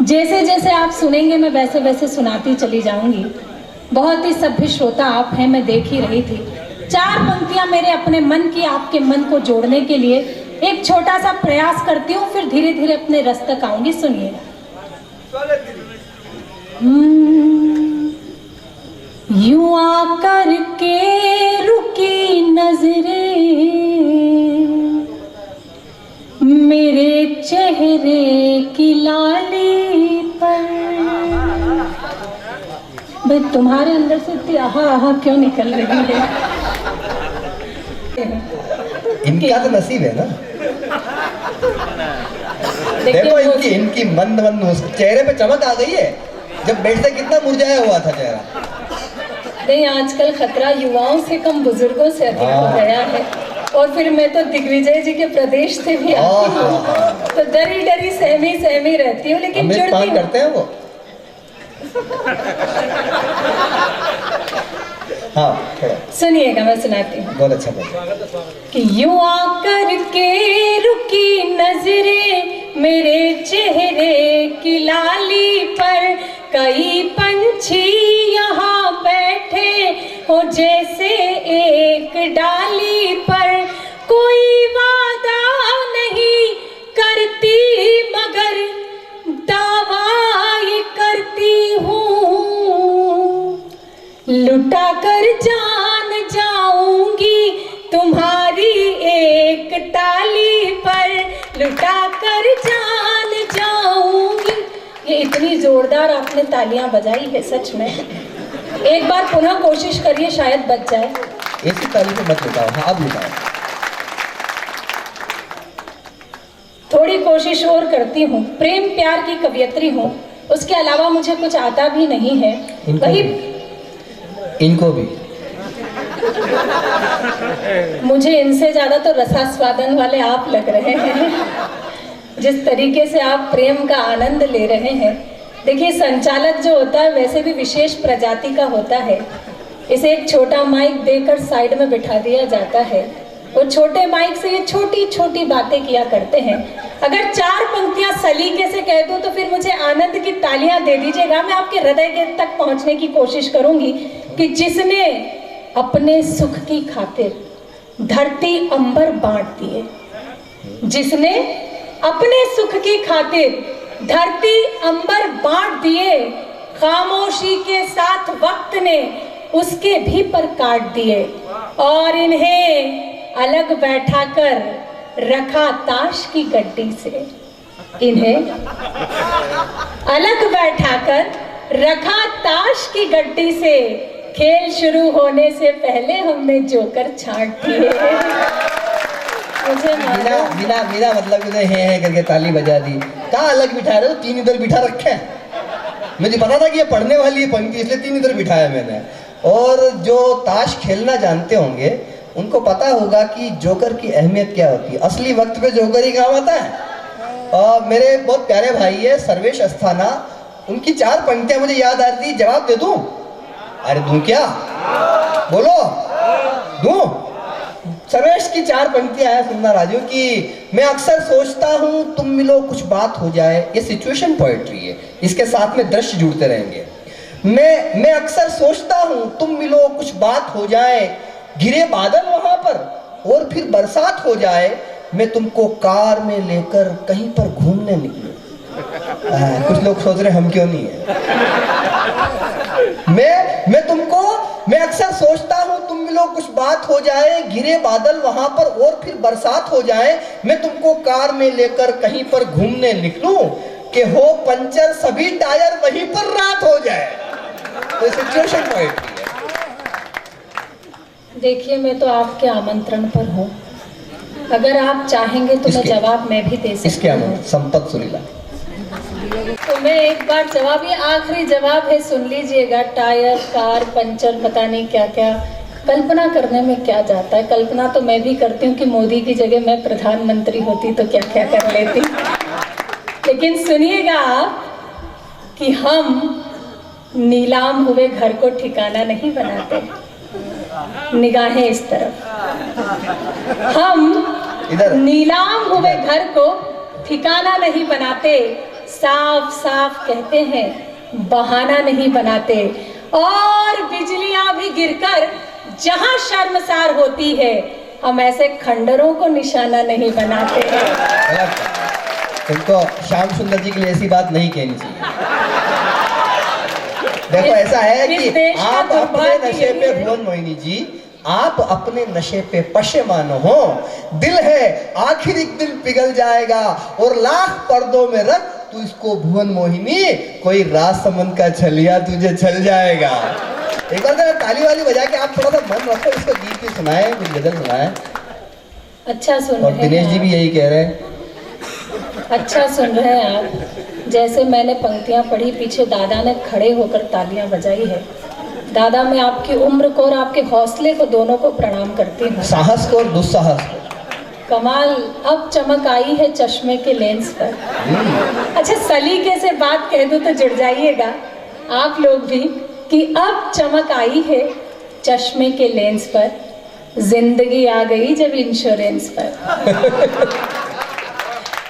जैसे जैसे आप सुनेंगे मैं वैसे वैसे सुनाती चली जाऊंगी। बहुत ही सभ्य श्रोता आप हैं, मैं देख ही रही थी। 4 पंक्तियां मेरे अपने मन की आपके मन को जोड़ने के लिए एक छोटा सा प्रयास करती हूँ, फिर धीरे धीरे अपने रस तक आऊंगी। सुनिएगा। यूं आकर के रुकी नजरें मेरे चेहरे की लाली पर। भाई तुम्हारे अंदर से इतनी आहा आहा क्यों निकल रही है? इनका तो नसीब है ना। देखो इनकी मंद मंद चेहरे पे चमक आ गई है। जब बैठते कितना मुरझाया हुआ था चेहरा। नहीं, आजकल खतरा युवाओं से कम बुजुर्गों से अधिक हो गया है। और फिर मैं तो दिग्विजय जी के प्रदेश से भी आती हूँ, तो डरी डरी सहमी रहती हूँ, लेकिन जुड़ती हूँ। करते हैं वो। हाँ, सुनिएगा, मैं सुनाती हूँ। बहुत अच्छा कि यूं आकर के रुकी नजरें मेरे चेहरे की लाली पर, कई पंछी यहाँ बैठे हो जैसे एक डाली पर। कोई वादा नहीं करती मगर दावा ये करती हूँ, लुटा कर जान जाऊंगी तुम्हारी एक ताली पर, लुटा कर जान जाऊंगी। ये इतनी जोरदार आपने तालियां बजाई है, सच में। एक बार पुनः कोशिश करिए, शायद बच जाए। ऐसी ताली पे मत लुटाओ। हाँ, अब लुटाओ। थोड़ी कोशिश और करती हूँ। प्रेम प्यार की कवियत्री हूँ, उसके अलावा मुझे कुछ आता भी नहीं है। वही इनको भी मुझे इनसे ज्यादा तो रसास्वादन वाले आप लग रहे हैं। जिस तरीके से आप प्रेम का आनंद ले रहे हैं। देखिए, संचालक जो होता है वैसे भी विशेष प्रजाति का होता है। इसे एक छोटा माइक देकर साइड में बिठा दिया जाता है। वो छोटे माइक से ये छोटी छोटी बातें किया करते हैं। अगर 4 पंक्तियां सलीके से कह दूं तो फिर मुझे आनंद की तालियां दे दीजिएगा। मैं आपके हृदय के तक पहुंचने की कोशिश करूंगी कि जिसने अपने सुख की खातिर धरती अंबर बांट दिए, जिसने अपने सुख की खातिर धरती अंबर बांट दिए, खामोशी के साथ वक्त ने उसके भी पर काट दिए, और इन्हें अलग बैठा कर रखा ताश की गड्डी से। इन्हें अलग बैठा कर रखा ताश की गड्डी से, खेल शुरू होने से पहले हमने जोकर छांट दिए। मुझे बिना मतलब कि है करके ताली बजा दी। कहाँ अलग बिठा रहे हो? 3 इधर बिठा रखे हैं। मुझे पता था कि ये पढ़ने वाली है पंक्ति, इसलिए 3 इधर बिठाया मैंने। और जो ताश खेलना जानते होंगे उनको पता होगा कि जोकर की अहमियत क्या होती है। असली वक्त पे जोकर ही काम आता है। मेरे बहुत प्यारे भाई है सर्वेश अस्थाना, उनकी 4 पंक्तियां मुझे याद आ रही थी। जवाब दे दूं? अरे दूं क्या? बोलो, दूं? सर्वेश की 4 पंक्तियां हैं, सुनना राजू। कि मैं अक्सर सोचता हूं तुम मिलो कुछ बात हो जाए। ये सिचुएशन पोएट्री है, इसके साथ में दृश्य जुड़ते रहेंगे। मैं अक्सर सोचता हूं तुम मिलो कुछ बात हो जाए, गिरे बादल वहां पर और फिर बरसात हो जाए, मैं तुमको कार में लेकर कहीं पर घूमने निकलूं। कुछ लोग सोच रहे हम क्यों नहीं है। मैं अक्सर सोचता हूं तुम मिलो कुछ बात हो जाए, गिरे बादल वहां पर और फिर बरसात हो जाए, मैं तुमको कार में लेकर कहीं पर घूमने निकलूं, कि हो पंचर सभी टायर वहीं पर रात हो जाए। तो सिचुएशन पोएट्री है। देखिए, मैं तो आपके आमंत्रण पर हूँ। अगर आप चाहेंगे तो मैं जवाब मैं भी दे सकती हूँ। संपत सुरीला। तो मैं एक बार जवाब, ये आखिरी जवाब है, सुन लीजिएगा। टायर, कार, पंचर, पता नहीं क्या क्या। कल्पना करने में क्या जाता है। कल्पना तो मैं भी करती हूँ कि मोदी की जगह मैं प्रधानमंत्री होती तो क्या क्या कर लेती। लेकिन सुनिएगा आप कि हम नीलाम हुए घर को ठिकाना नहीं बनाते। निगाहें इस तरफ। हम नीलाम हुए घर को ठिकाना नहीं बनाते, साफ साफ कहते हैं, बहाना नहीं बनाते। और बिजलियां भी गिरकर जहां शर्मसार होती है, हम ऐसे खंडरों को निशाना नहीं बनाते हैं। तुमको श्याम सुंदर जी के लिए ऐसी बात नहीं कहनी चाहिए। देखो ऐसा है कि आप अपने नशे पे, भुवन मोहिनी जी, आप अपने नशे पे पशेमान हो। दिल है आखिर एक दिन पिघल जाएगा, और लाख पर्दों में रख तू इसको भुवन मोहिनी, कोई राजसमंद का छलिया तुझे छल जाएगा। एक बार जरा ताली वाली बजा के आप थोड़ा सा मन रखो, इसको गीत भी सुनाए, कुछ गजल सुनाए। अच्छा सुन और रहे हैं दिनेश जी भी यही कह रहे हैं। अच्छा सुन रहे हैं आप। जैसे मैंने पंक्तियां पढ़ी, पीछे दादा ने खड़े होकर तालियां बजाई है। दादा, मैं आपकी उम्र को और आपके हौसले को, दोनों को प्रणाम करती हूँ। साहस को और दुस्साहस को। कमाल, अब चमक आई है चश्मे के लेंस पर। अच्छा, सलीके से बात कह दूं तो जुड़ जाइएगा आप लोग भी, कि अब चमक आई है चश्मे के लेंस पर, जिंदगी आ गई जब इंश्योरेंस पर।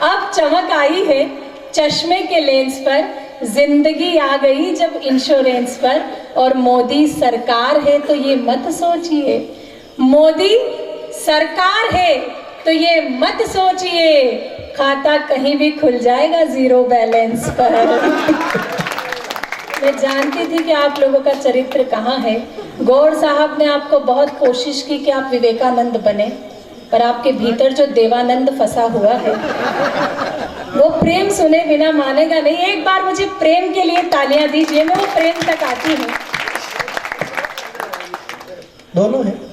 अब चमक आई है चश्मे के लेंस पर, जिंदगी आ गई जब इंश्योरेंस पर। और मोदी सरकार है तो ये मत सोचिए, मोदी सरकार है तो ये मत सोचिए, खाता कहीं भी खुल जाएगा जीरो बैलेंस पर। मैं जानती थी कि आप लोगों का चरित्र कहाँ है। गौर साहब ने आपको बहुत कोशिश की कि आप विवेकानंद बने, पर आपके भीतर जो देवानंद फंसा हुआ है, वो प्रेम सुने बिना मानेगा नहीं। एक बार मुझे प्रेम के लिए तालियां दीजिए, मैं वो प्रेम तक आती हूँ। दोनों है।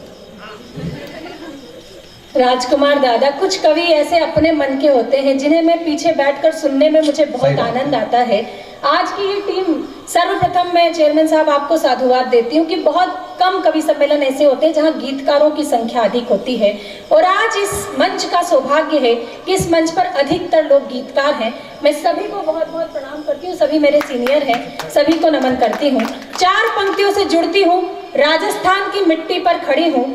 राजकुमार दादा, कुछ कवि ऐसे अपने मन के होते हैं जिन्हें मैं पीछे बैठकर सुनने में मुझे बहुत आनंद आता है। आज की ये टीम, सर्वप्रथम मैं चेयरमैन साहब आपको साधुवाद देती हूँ कि बहुत कम कवि सम्मेलन ऐसे होते हैं जहाँ गीतकारों की संख्या अधिक होती है, और आज इस मंच का सौभाग्य है कि इस मंच पर अधिकतर लोग गीतकार हैं। मैं सभी को बहुत बहुत प्रणाम करती हूँ, सभी मेरे सीनियर हैं, सभी को नमन करती हूँ। चार पंक्तियों से जुड़ती हूँ, राजस्थान की मिट्टी पर खड़ी हूँ।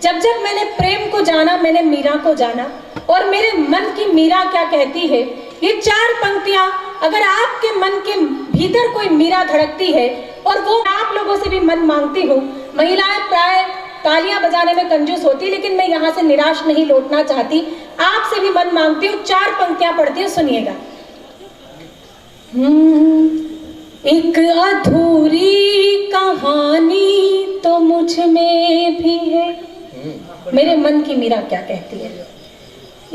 जब जब मैंने प्रेम को जाना, मैंने मीरा को जाना, और मेरे मन की मीरा क्या कहती है। ये चार पंक्तियां, अगर आपके मन के भीतर कोई मीरा धड़कती है, और वो आप लोगों से भी मन मांगती हूँ। महिलाएं प्राय तालियां बजाने में कंजूस होती, लेकिन मैं यहाँ से निराश नहीं लौटना चाहती, आपसे भी मन मांगती हूँ। चार पंक्तियां पढ़ती हूँ, सुनिएगा। एक अधूरी कहानी तो मुझ में भी है। मेरे मन की मीरा क्या कहती है।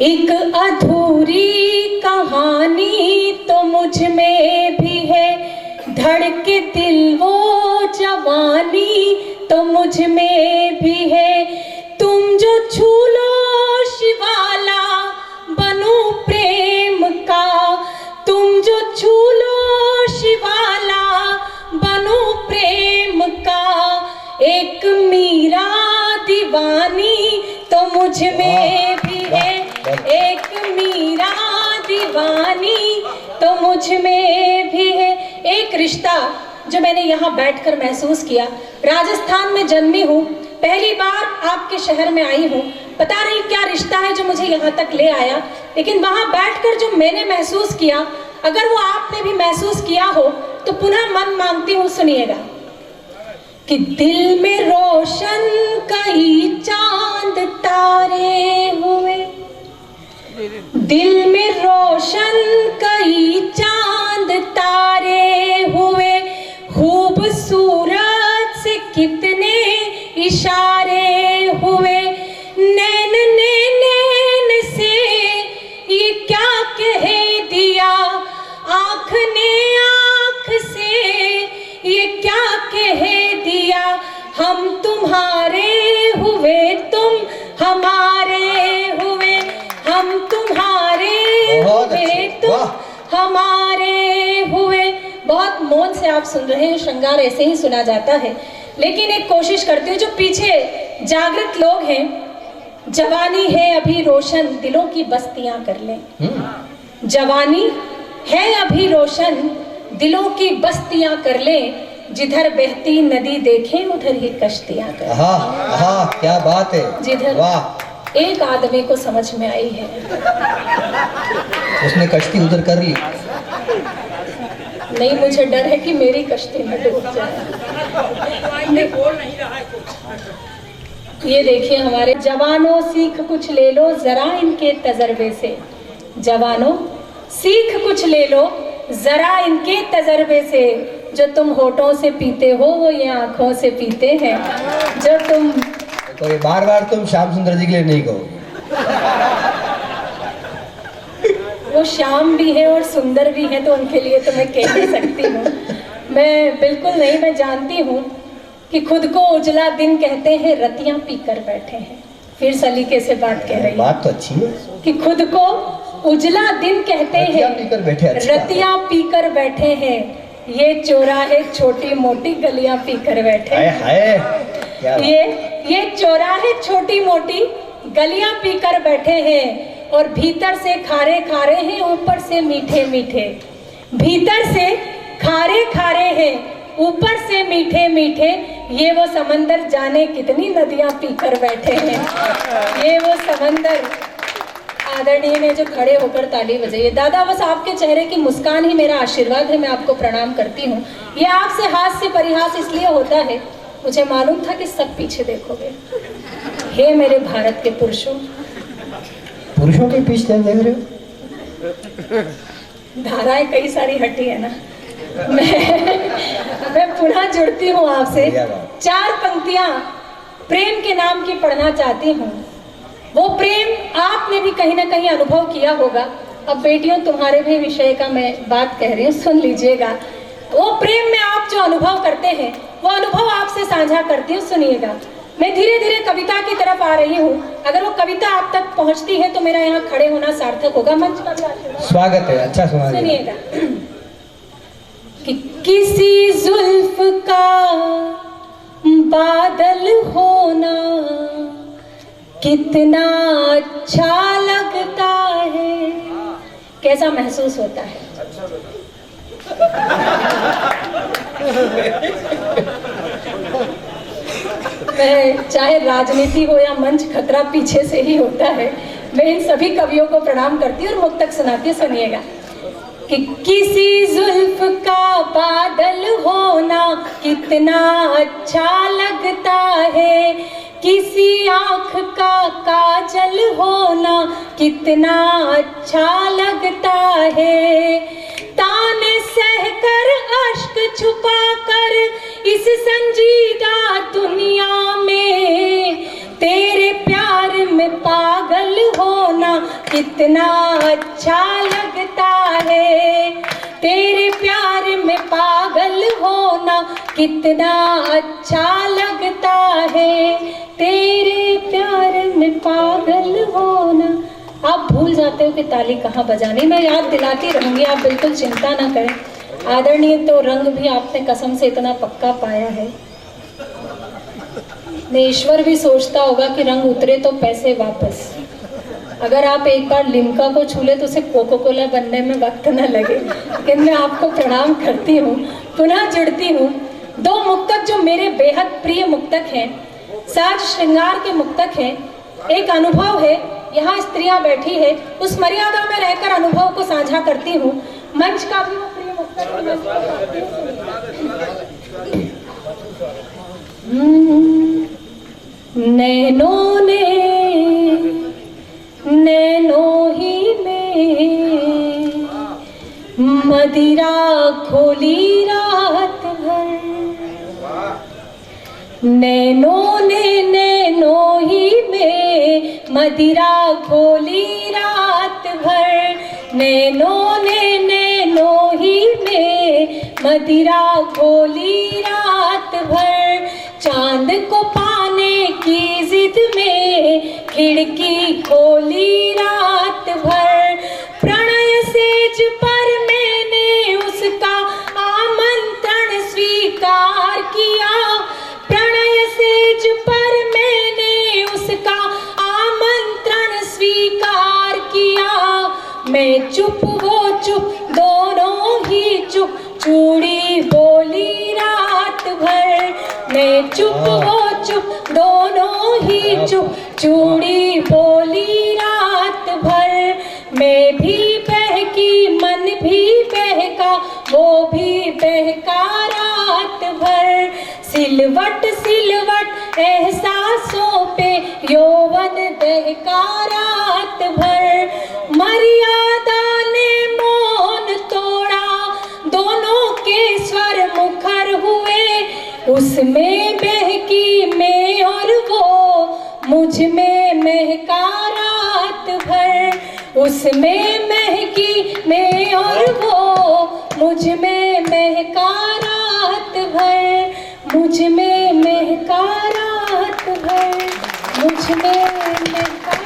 एक अधूरी कहानी तो मुझ में भी है, धड़के दिल वो जवानी तो मुझ में भी है। तुम जो छू लो शिवाला बनूं प्रेम का, तुम जो छू लो शिवाला बनूं प्रेम का। एक मीरा दीवानी तो मुझ में भी है, एक मीरा दीवानी तो मुझ में भी है। एक रिश्ता जो मैंने यहाँ बैठकर महसूस किया। राजस्थान में जन्मी हूँ, पहली बार आपके शहर में आई हूँ, पता नहीं क्या रिश्ता है जो मुझे यहाँ तक ले आया, लेकिन वहाँ बैठकर जो मैंने महसूस किया, अगर वो आपने भी महसूस किया हो तो पुनः मन मांगती हूँ, सुनिएगा। कि दिल में रोशन कई चांद तारे हुए, दिल में रोशन कई चांद तारे हुए, खूबसूरत से कितने इशारे हुए। नैन ने नैन से ये क्या कह दिया, आँख ने आँख से ये क्या कह दिया। हम तुम्हारे हुए तुम हमारे हुए, हम तुम्हारे हुए तुम हमारे हुए। बहुत मौन से आप सुन रहे हैं, श्रृंगार ऐसे ही सुना जाता है, लेकिन एक कोशिश करती हूँ, जो पीछे जागृत लोग हैं, जवानी है अभी रोशन दिलों की बस्तियां कर लें। जवानी है अभी रोशन दिलों की बस्तियां कर लें, जिधर बहती नदी देखें उधर ही कश्तियां कर। हाँ, क्या बात है, जिधर वाह। एक आदमी को समझ में आई है, उसने कश्ती उधर कर ली। नहीं, मुझे डर है कि मेरी कश्ती में डूब जाए। ये देखिए हमारे जवानों, सीख कुछ ले लो जरा इनके तजर्बे से। जवानों सीख कुछ ले लो जरा इनके तजर्बे से। जो तुम होठों से पीते हो वो ये आंखों से पीते हैं। जो तुम कोई बार बार तुम श्याम सुंदर जी के लिए नहीं कहोगे। वो श्याम भी है और सुंदर भी है, तो उनके लिए तो मैं कह नहीं सकती हूँ। मैं बिल्कुल नहीं, मैं जानती हूँ कि खुद को उजला दिन कहते हैं, रतियां पीकर बैठे हैं। फिर सलीके से बात कह रही बात तो अच्छी है कि खुद को उजला दिन कहते हैं, रतियां पीकर बैठे, रतियां पीकर बैठे हैं। ये चौराहे छोटी मोटी गलियां पीकर बैठे हैं। ये चौराहे छोटी मोटी गलियां पीकर बैठे हैं। और भीतर से खारे खारे हैं, ऊपर से मीठे मीठे। भीतर से खारे खारे हैं, ऊपर से मीठे मीठे। ये वो समंदर जाने कितनी नदियां पीकर बैठे हैं। ये वो समंदर। आदरणीय ने जो खड़े होकर ताली बजाई। दादा, बस आपके चेहरे की मुस्कान ही मेरा आशीर्वाद है। मैं आपको प्रणाम करती हूँ। ये आपसे हास्य परिहास इसलिए होता है, मुझे मालूम था कि सब पीछे देखोगे। हे मेरे भारत के पुरुषों, पुरुषों के पीछे देख रहे हो? धाराएं कई सारी हटी है ना। मैं पुनः जुड़ती हूँ आपसे। 4 पंक्तियां प्रेम के नाम की पढ़ना चाहती हूँ। वो प्रेम आपने भी कहीं ना कहीं अनुभव किया होगा। अब बेटियों, तुम्हारे भी विषय का मैं बात कह रही हूँ, सुन लीजिएगा। वो प्रेम में आप जो अनुभव करते हैं, वो अनुभव आपसे साझा करती हूँ, सुनिएगा। मैं धीरे धीरे कविता की तरफ आ रही हूँ। अगर वो कविता आप तक पहुँचती है तो मेरा यहाँ खड़े होना सार्थक होगा। मंच का भी आशीर्वाद। स्वागत है, अच्छा सुनिएगा। कि किसी जुल्फ का बादल होना कितना अच्छा लगता है। कैसा महसूस होता है? चाहे राजनीति हो या मंच, खतरा पीछे से ही होता है। मैं इन सभी कवियों को प्रणाम करती हूँ और मुक्तक सुनाती हूँ, सुनिएगा। कि किसी जुल्फ का बादल होना कितना अच्छा लगता है। किसी आँख का काजल होना कितना अच्छा लगता है। ताने सहकर अश्क छुपा कर इस संजीदा दुनिया में तेरे प्यार में पागल होना कितना अच्छा लगता है। तेरे प्यार में पागल होना कितना अच्छा लगता है। तेरे प्यार में पागल होना। आप भूल जाते हो कि ताली कहाँ बजानी। मैं याद दिलाती रहूंगी, आप बिल्कुल चिंता ना करें। आदरणीय, तो रंग भी आपने कसम से इतना पक्का पाया है। ईश्वर भी सोचता होगा कि रंग उतरे तो पैसे वापस। अगर आप एक बार लिम्का को छू ले तो उसे कोको कोला बनने में वक्त न लगे। लेकिन मैं आपको प्रणाम करती हूँ, पुनः जुड़ती हूँ। 2 मुक्तक जो मेरे बेहद प्रिय मुक्तक हैं, साज श्रृंगार के मुक्तक हैं। एक अनुभव है, यहाँ स्त्रियां बैठी है, उस मर्यादा में रहकर अनुभव को साझा करती हूँ। मंच का भी वो प्रिय मुक्तक नैनों ने नैनों ही में मदिरा खोली रात भर। नैनों ने नैनों ही में मदिरा खोली रात भर। नैनों ने नैनों ही में मदिरा खोली रात भर। चांद को पाने की जिद में खिड़की खोली रात भर। प्रणय सेज पर मैंने उसका आमंत्रण स्वीकार किया। प्रणय सेज पर मैंने उसका आमंत्रण स्वीकार किया। मैं चुप वो चुप, दोनों ही चुप, चूड़ी बोली रात भर। मैं चुप वो चुप, दोनों ही चुप, चूड़ी बोली रात भर। मैं भी बहकी, मन भी बहका, वो भी बहका रात भर। सिलवट सिलवट एहसासों पे यौवन दहका रात भर। मर्यादा ने मौन तोड़ा, दोनों के स्वर मुखर हुए। उसमें बहकी मैं और वो, मुझ में महका रात भर। उसमें महकी मैं और वो, मुझ में महका रात भर। मुझ में महका रात भर। मुझ में महका।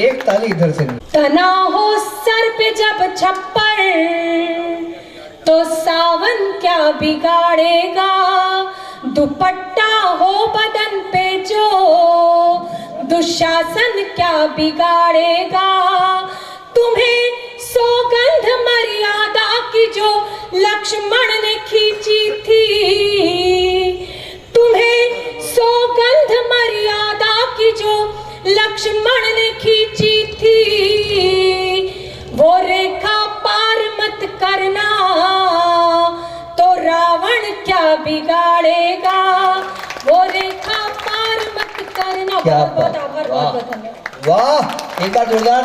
एक ताली इधर से नहीं। तना हो सर पे जब छप्पर, तो सावन क्या बिगाड़ेगा। दुपट्टा हो बदन पे जो, दुशासन क्या बिगाड़ेगा। तुम्हें सौगंध मर्यादा की जो लक्ष्मण ने खींची थी। तुम्हें सौगंध मर्यादा की जो लक्ष्मण ने खींची थी। वो रेखा पार मत करना, तो रावण क्या बिगाड़ेगा। वो रेखा पार मत करना। क्या बहुत बहुत बात, आभार, वाह बहुत बहुत धन्यवाद। वाह, एक बार जोरदार